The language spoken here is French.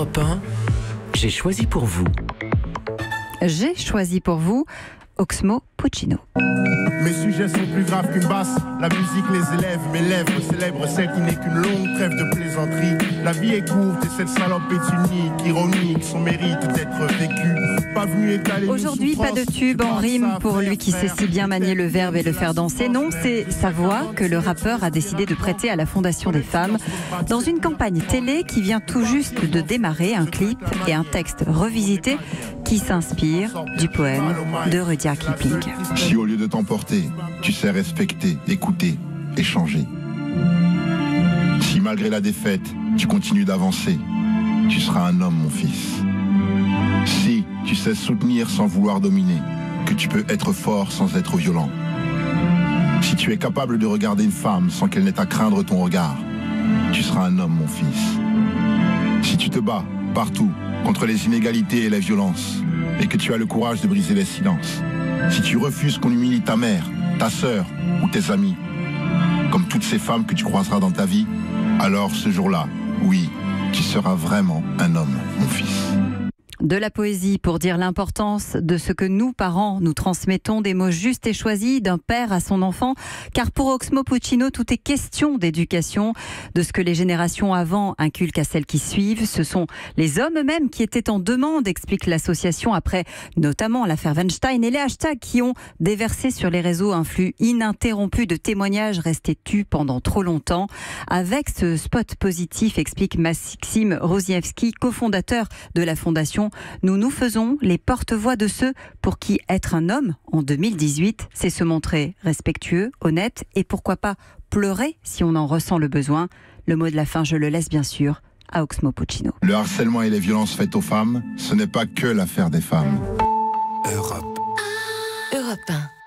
Europe 1, j'ai choisi pour vous. J'ai choisi pour vous Oxmo Puccino. Mes sujets sont plus graves qu'une basse. La musique les élève, mes lèvres célèbrent celle qui n'est qu'une longue trêve de plaisanterie. La vie est courte et cette salope est unique, ironique, son mérite d'être vécu. Pas venu étaler. Aujourd'hui, pas de tube en rime pour lui qui sait si bien manier le verbe et le faire danser. Non, c'est sa voix que le rappeur a décidé de prêter à la Fondation des femmes. Dans une campagne télé qui vient tout juste de démarrer, un clip et un texte revisité qui s'inspire du poème de Rudyard Kipling. Si au lieu de t'emporter, tu sais respecter, écouter, échanger. Si malgré la défaite, tu continues d'avancer, tu seras un homme, mon fils. Si tu sais soutenir sans vouloir dominer, que tu peux être fort sans être violent. Si tu es capable de regarder une femme sans qu'elle n'ait à craindre ton regard, tu seras un homme, mon fils. Si tu te bats partout contre les inégalités et les violences, et que tu as le courage de briser les silences, si tu refuses qu'on humilie ta mère, ta sœur ou tes amis, comme toutes ces femmes que tu croiseras dans ta vie, alors ce jour-là, oui, tu seras vraiment un homme, mon fils. De la poésie pour dire l'importance de ce que nous, parents, nous transmettons, des mots justes et choisis d'un père à son enfant. Car pour Oxmo Puccino, tout est question d'éducation, de ce que les générations avant inculquent à celles qui suivent. Ce sont les hommes eux-mêmes qui étaient en demande, explique l'association, après notamment l'affaire Weinstein et les hashtags qui ont déversé sur les réseaux un flux ininterrompu de témoignages restés tus pendant trop longtemps. Avec ce spot positif, explique Maxime Rosiewski, cofondateur de la Fondation, nous nous faisons les porte-voix de ceux pour qui être un homme en 2018, c'est se montrer respectueux, honnête et pourquoi pas pleurer si on en ressent le besoin. Le mot de la fin, je le laisse bien sûr à Oxmo Puccino. Le harcèlement et les violences faites aux femmes, ce n'est pas que l'affaire des femmes. Europe 1.